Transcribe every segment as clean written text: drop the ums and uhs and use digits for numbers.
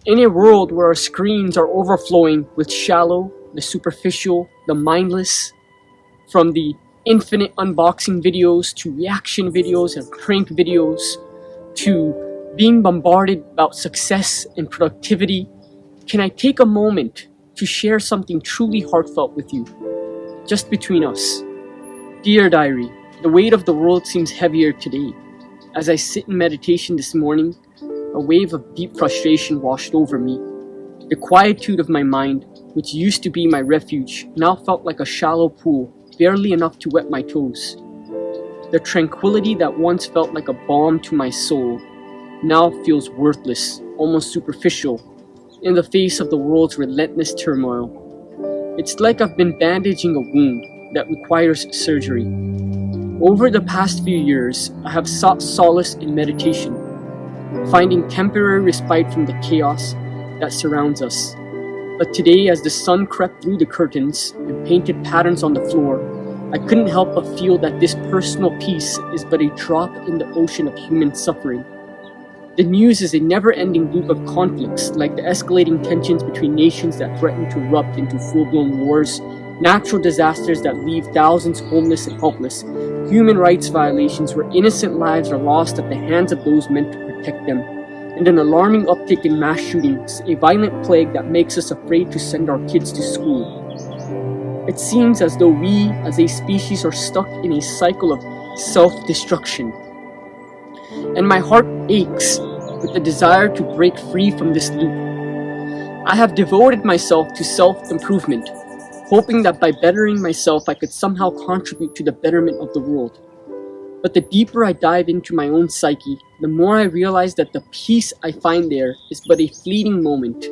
In a world where our screens are overflowing with shallow, the superficial, the mindless, from the infinite unboxing videos to reaction videos and prank videos to being bombarded about success and productivity, can I take a moment to share something truly heartfelt with you, just between us? Dear diary, the weight of the world seems heavier today. As I sit in meditation this morning, a wave of deep frustration washed over me. The quietude of my mind, which used to be my refuge, now felt like a shallow pool, barely enough to wet my toes. The tranquility that once felt like a balm to my soul now feels worthless, almost superficial, in the face of the world's relentless turmoil. It's like I've been bandaging a wound that requires surgery. Over the past few years, I have sought solace in meditation, finding temporary respite from the chaos that surrounds us. But today, as the sun crept through the curtains and painted patterns on the floor, I couldn't help but feel that this personal peace is but a drop in the ocean of human suffering. The news is a never-ending loop of conflicts, like the escalating tensions between nations that threaten to erupt into full-blown wars, natural disasters that leave thousands homeless and helpless, human rights violations where innocent lives are lost at the hands of those meant to protect them, and an alarming uptick in mass shootings, a violent plague that makes us afraid to send our kids to school. It seems as though we, as a species, are stuck in a cycle of self-destruction. And my heart aches with the desire to break free from this loop. I have devoted myself to self-improvement, hoping that by bettering myself I could somehow contribute to the betterment of the world. But the deeper I dive into my own psyche, the more I realize that the peace I find there is but a fleeting moment,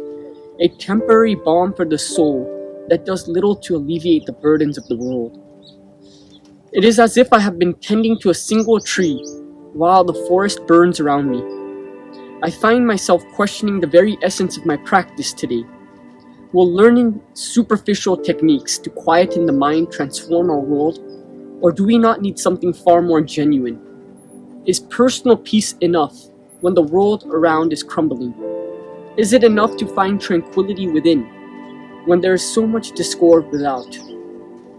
a temporary balm for the soul that does little to alleviate the burdens of the world. It is as if I have been tending to a single tree while the forest burns around me. I find myself questioning the very essence of my practice today. Will learning superficial techniques to quieten the mind transform our world, or do we not need something far more genuine? Is personal peace enough when the world around is crumbling? Is it enough to find tranquility within when there is so much discord without?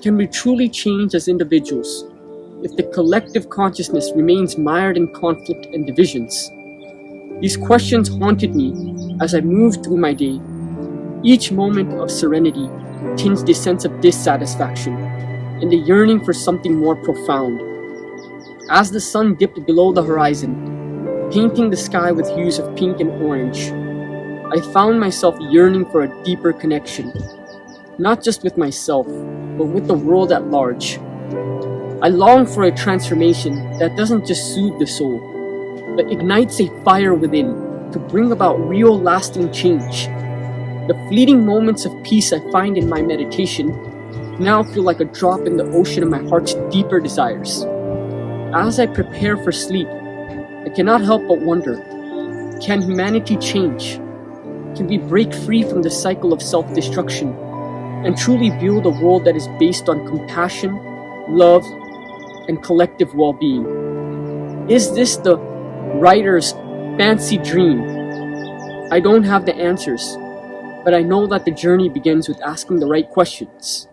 Can we truly change as individuals if the collective consciousness remains mired in conflict and divisions? These questions haunted me as I moved through my day. Each moment of serenity tinged a sense of dissatisfaction and a yearning for something more profound. As the sun dipped below the horizon, painting the sky with hues of pink and orange, I found myself yearning for a deeper connection, not just with myself, but with the world at large. I long for a transformation that doesn't just soothe the soul, but ignites a fire within to bring about real lasting change. The fleeting moments of peace I find in my meditation now feel like a drop in the ocean of my heart's deeper desires. As I prepare for sleep, I cannot help but wonder, can humanity change? Can we break free from the cycle of self-destruction and truly build a world that is based on compassion, love, and collective well-being? Is this the writer's fancy dream? I don't have the answers, but I know that the journey begins with asking the right questions.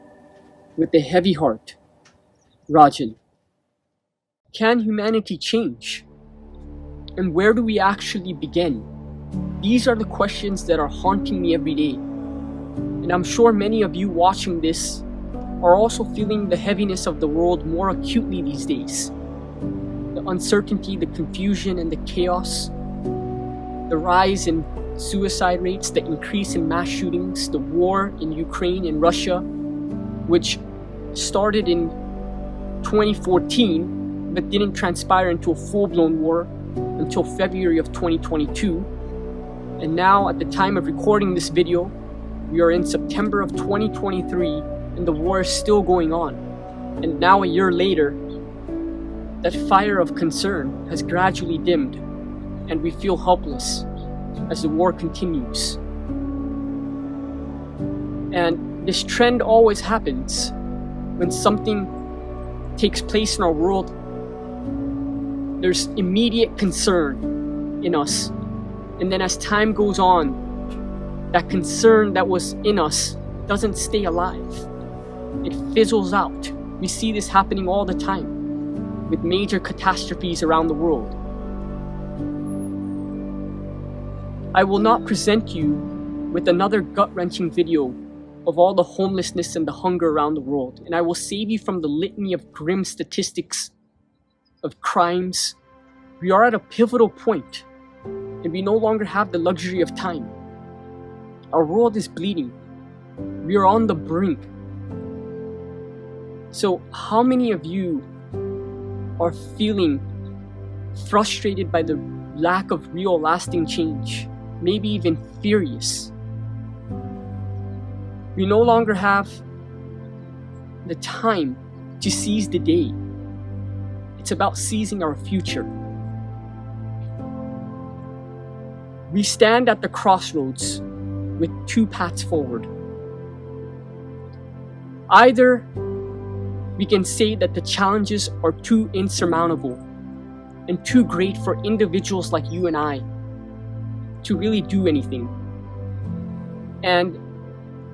With a heavy heart, Rajan. Can humanity change? And where do we actually begin? These are the questions that are haunting me every day. And I'm sure many of you watching this are also feeling the heaviness of the world more acutely these days. The uncertainty, the confusion, and the chaos, the rise in suicide rates, the increase in mass shootings, the war in Ukraine and Russia, which started in 2014 but didn't transpire into a full-blown war until February of 2022. And now, at the time of recording this video, we are in September of 2023 and the war is still going on. And now, a year later, that fire of concern has gradually dimmed and we feel helpless as the war continues. And this trend always happens when something takes place in our world. There's immediate concern in us, and then as time goes on, that concern that was in us doesn't stay alive. It fizzles out. We see this happening all the time with major catastrophes around the world. I will not present you with another gut-wrenching video of all the homelessness and the hunger around the world, and I will save you from the litany of grim statistics of crimes. We are at a pivotal point, and we no longer have the luxury of time. Our world is bleeding. We are on the brink. So how many of you are feeling frustrated by the lack of real lasting change? Maybe even furious. We no longer have the time to seize the day. It's about seizing our future. We stand at the crossroads with two paths forward. Either we can say that the challenges are too insurmountable and too great for individuals like you and I to really do anything, and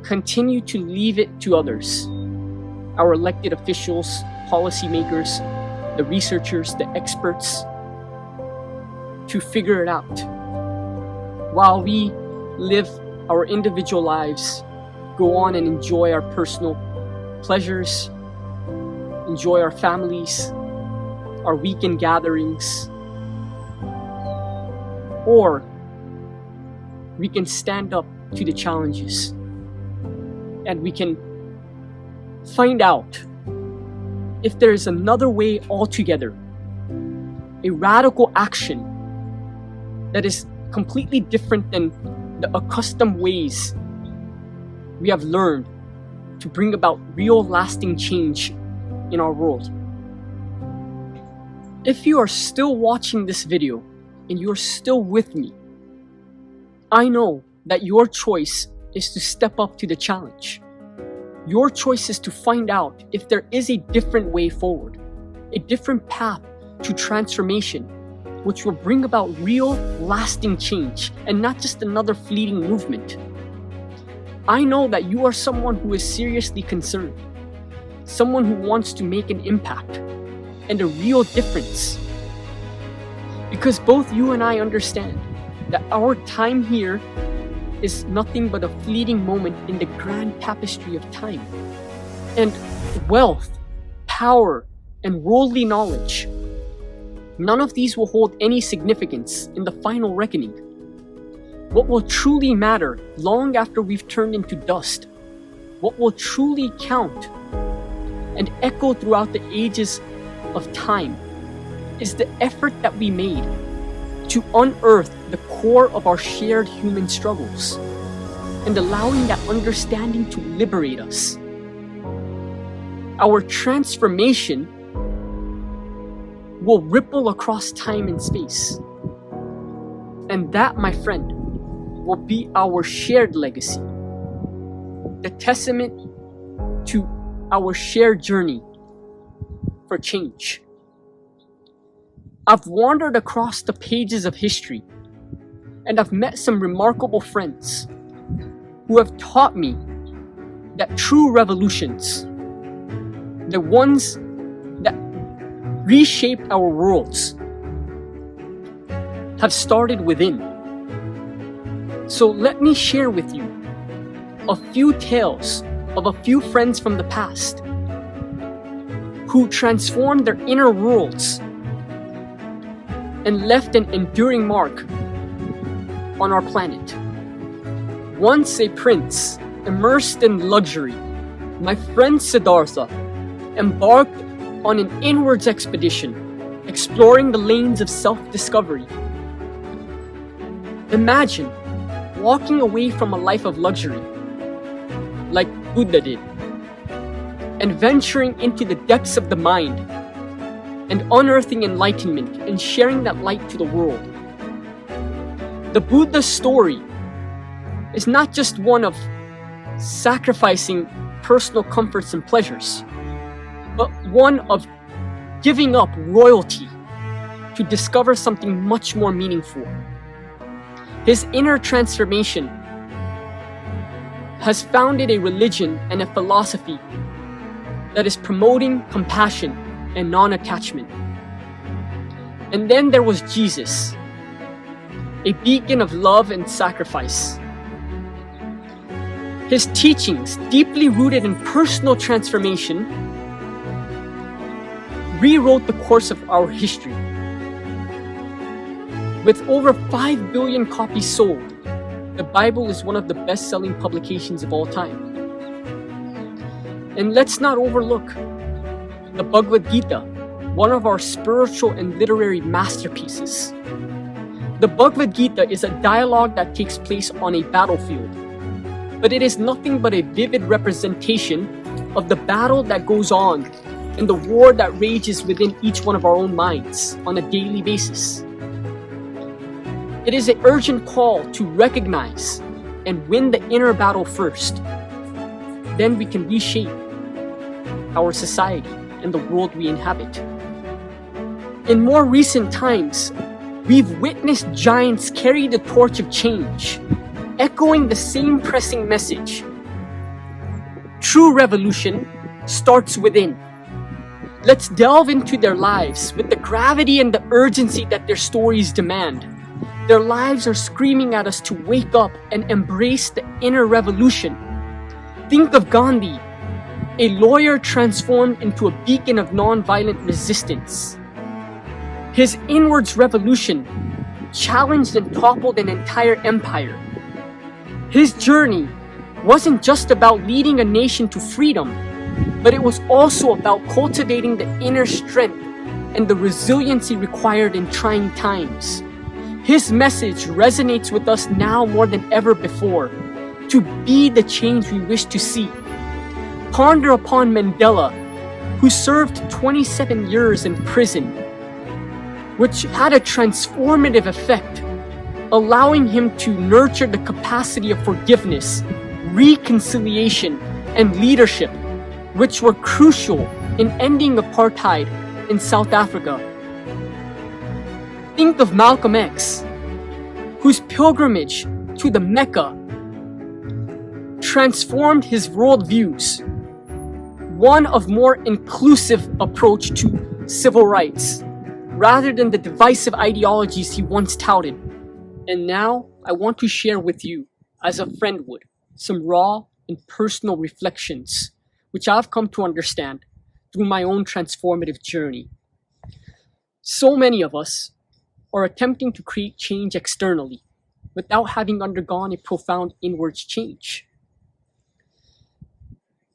continue to leave it to others, our elected officials, policymakers, the researchers, the experts, to figure it out, while we live our individual lives, go on and enjoy our personal pleasures, enjoy our families, our weekend gatherings. Or we can stand up to the challenges and we can find out if there is another way altogether, a radical action that is completely different than the accustomed ways we have learned to bring about real lasting change in our world. If you are still watching this video and you are still with me, I know that your choice is to step up to the challenge. Your choice is to find out if there is a different way forward, a different path to transformation, which will bring about real, lasting change and not just another fleeting movement. I know that you are someone who is seriously concerned, someone who wants to make an impact and a real difference. Because both you and I understand that our time here is nothing but a fleeting moment in the grand tapestry of time. And wealth, power, and worldly knowledge, none of these will hold any significance in the final reckoning. What will truly matter long after we've turned into dust, what will truly count and echo throughout the ages of time, is the effort that we made to unearth the core of our shared human struggles and allowing that understanding to liberate us. Our transformation will ripple across time and space. And that, my friend, will be our shared legacy, the testament to our shared journey for change. I've wandered across the pages of history and I've met some remarkable friends who have taught me that true revolutions, the ones that reshape our worlds, have started within. So let me share with you a few tales of a few friends from the past who transformed their inner worlds and left an enduring mark on our planet. Once a prince, immersed in luxury, my friend Siddhartha embarked on an inwards expedition, exploring the lanes of self-discovery. Imagine walking away from a life of luxury, like Buddha did, and venturing into the depths of the mind and unearthing enlightenment and sharing that light to the world. The Buddha story is not just one of sacrificing personal comforts and pleasures, but one of giving up royalty to discover something much more meaningful. His inner transformation has founded a religion and a philosophy that is promoting compassion and non-attachment. And then there was Jesus, a beacon of love and sacrifice. His teachings, deeply rooted in personal transformation, rewrote the course of our history. With over 5 billion copies sold, the Bible is one of the best-selling publications of all time. And let's not overlook the Bhagavad Gita, one of our spiritual and literary masterpieces. The Bhagavad Gita is a dialogue that takes place on a battlefield, but it is nothing but a vivid representation of the battle that goes on and the war that rages within each one of our own minds on a daily basis. It is an urgent call to recognize and win the inner battle first. Then we can reshape our society and the world we inhabit. In more recent times, we've witnessed giants carry the torch of change, echoing the same pressing message. True revolution starts within. Let's delve into their lives with the gravity and the urgency that their stories demand. Their lives are screaming at us to wake up and embrace the inner revolution. Think of Gandhi, a lawyer transformed into a beacon of non-violent resistance. His inwards revolution challenged and toppled an entire empire. His journey wasn't just about leading a nation to freedom, but it was also about cultivating the inner strength and the resiliency required in trying times. His message resonates with us now more than ever before, to be the change we wish to see. Ponder upon Mandela, who served 27 years in prison, which had a transformative effect, allowing him to nurture the capacity of forgiveness, reconciliation, and leadership, which were crucial in ending apartheid in South Africa. Think of Malcolm X, whose pilgrimage to the Mecca transformed his worldviews, one of more inclusive approach to civil rights, rather than the divisive ideologies he once touted. And now, I want to share with you, as a friend would, some raw and personal reflections, which I've come to understand through my own transformative journey. So many of us are attempting to create change externally without having undergone a profound inwards change.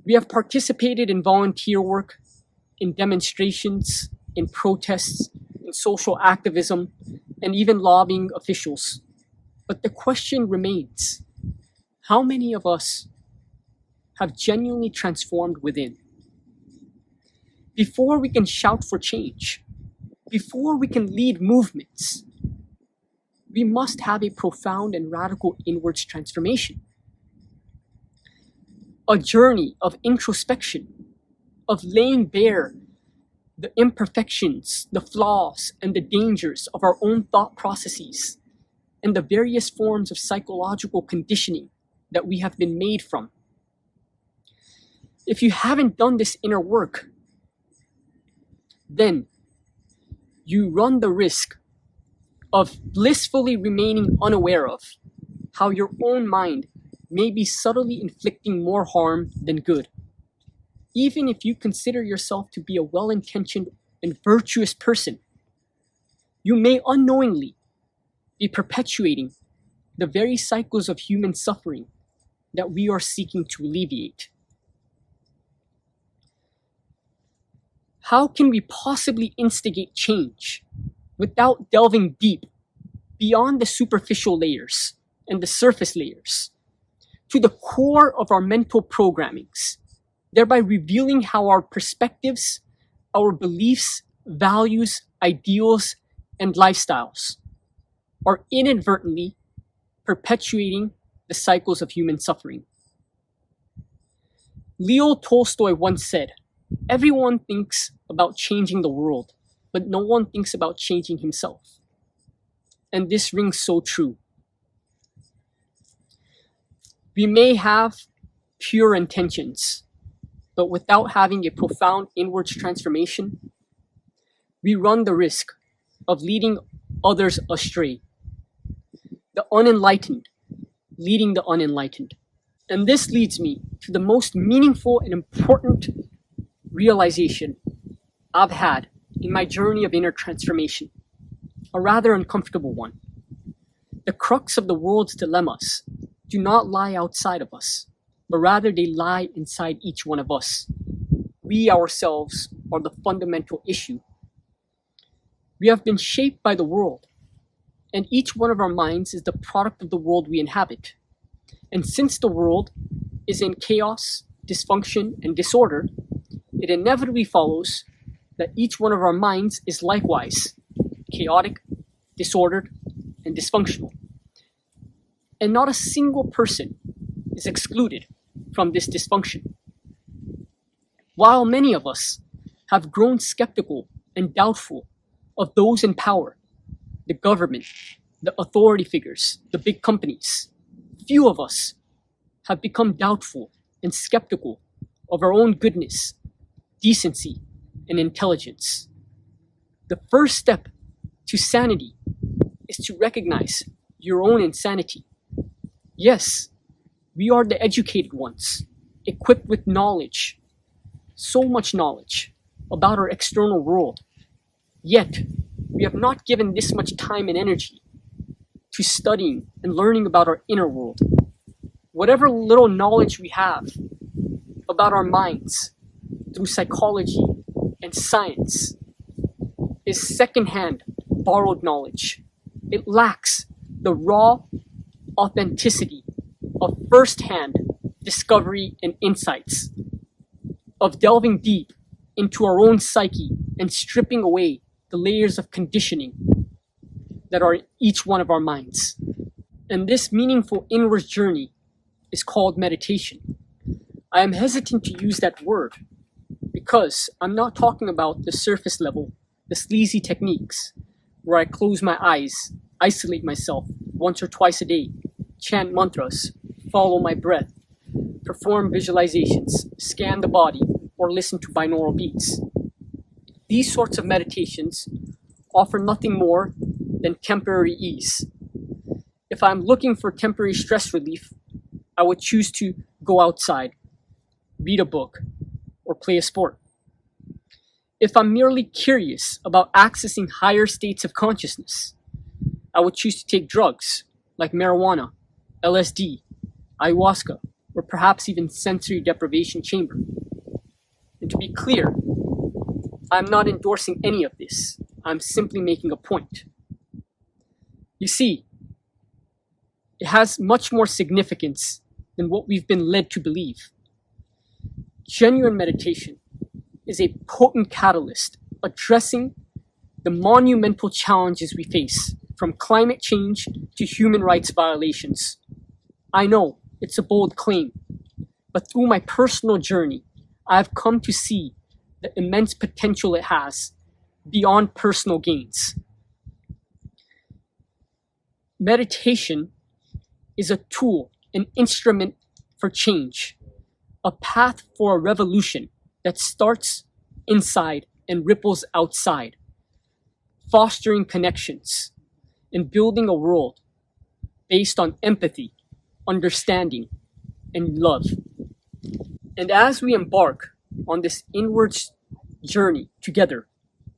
We have participated in volunteer work, in demonstrations, in protests, in social activism, and even lobbying officials. But the question remains, how many of us have genuinely transformed within? Before we can shout for change, before we can lead movements, we must have a profound and radical inwards transformation. A journey of introspection, of laying bare the imperfections, the flaws, and the dangers of our own thought processes, and the various forms of psychological conditioning that we have been made from. If you haven't done this inner work, then you run the risk of blissfully remaining unaware of how your own mind may be subtly inflicting more harm than good. Even if you consider yourself to be a well-intentioned and virtuous person, you may unknowingly be perpetuating the very cycles of human suffering that we are seeking to alleviate. How can we possibly instigate change without delving deep beyond the superficial layers and the surface layers to the core of our mental programmings, thereby revealing how our perspectives, our beliefs, values, ideals, and lifestyles are inadvertently perpetuating the cycles of human suffering? Leo Tolstoy once said, "Everyone thinks about changing the world, but no one thinks about changing himself." And this rings so true. We may have pure intentions, but without having a profound inwards transformation, we run the risk of leading others astray, the unenlightened leading the unenlightened. And this leads me to the most meaningful and important realization I've had in my journey of inner transformation, a rather uncomfortable one. The crux of the world's dilemmas do not lie outside of us, but rather they lie inside each one of us. We ourselves are the fundamental issue. We have been shaped by the world, and each one of our minds is the product of the world we inhabit. And since the world is in chaos, dysfunction, and disorder, it inevitably follows that each one of our minds is likewise chaotic, disordered, and dysfunctional. And not a single person is excluded from this dysfunction. While many of us have grown skeptical and doubtful of those in power, the government, the authority figures, the big companies, few of us have become doubtful and skeptical of our own goodness, decency, and intelligence. The first step to sanity is to recognize your own insanity. Yes, we are the educated ones, equipped with knowledge, so much knowledge about our external world. Yet, we have not given this much time and energy to studying and learning about our inner world. Whatever little knowledge we have about our minds through psychology and science is secondhand, borrowed knowledge. It lacks the raw authenticity of first-hand discovery and insights, of delving deep into our own psyche and stripping away the layers of conditioning that are in each one of our minds. And this meaningful inward journey is called meditation. I am hesitant to use that word because I'm not talking about the surface level, the sleazy techniques where I close my eyes, isolate myself once or twice a day, chant mantras, follow my breath, perform visualizations, scan the body, or listen to binaural beats. These sorts of meditations offer nothing more than temporary ease. If I'm looking for temporary stress relief, I would choose to go outside, read a book, or play a sport. If I'm merely curious about accessing higher states of consciousness, I would choose to take drugs like marijuana, LSD, ayahuasca, or perhaps even sensory deprivation chamber. And to be clear, I'm not endorsing any of this. I'm simply making a point. You see, it has much more significance than what we've been led to believe. Genuine meditation is a potent catalyst addressing the monumental challenges we face, from climate change to human rights violations. I know it's a bold claim, but through my personal journey, I have come to see the immense potential it has beyond personal gains. Meditation is a tool, an instrument for change, a path for a revolution that starts inside and ripples outside, fostering connections and building a world based on empathy, understanding, and love. And as we embark on this inward journey together,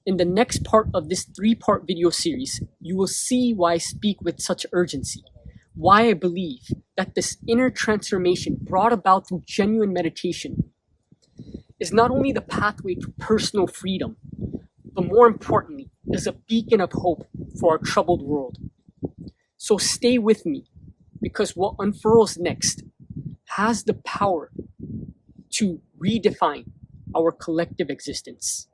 in the next part of this 3-part video series, you will see why I speak with such urgency, why I believe that this inner transformation brought about through genuine meditation is not only the pathway to personal freedom, but more importantly, is a beacon of hope for our troubled world. So stay with me, because what unfurls next has the power to redefine our collective existence.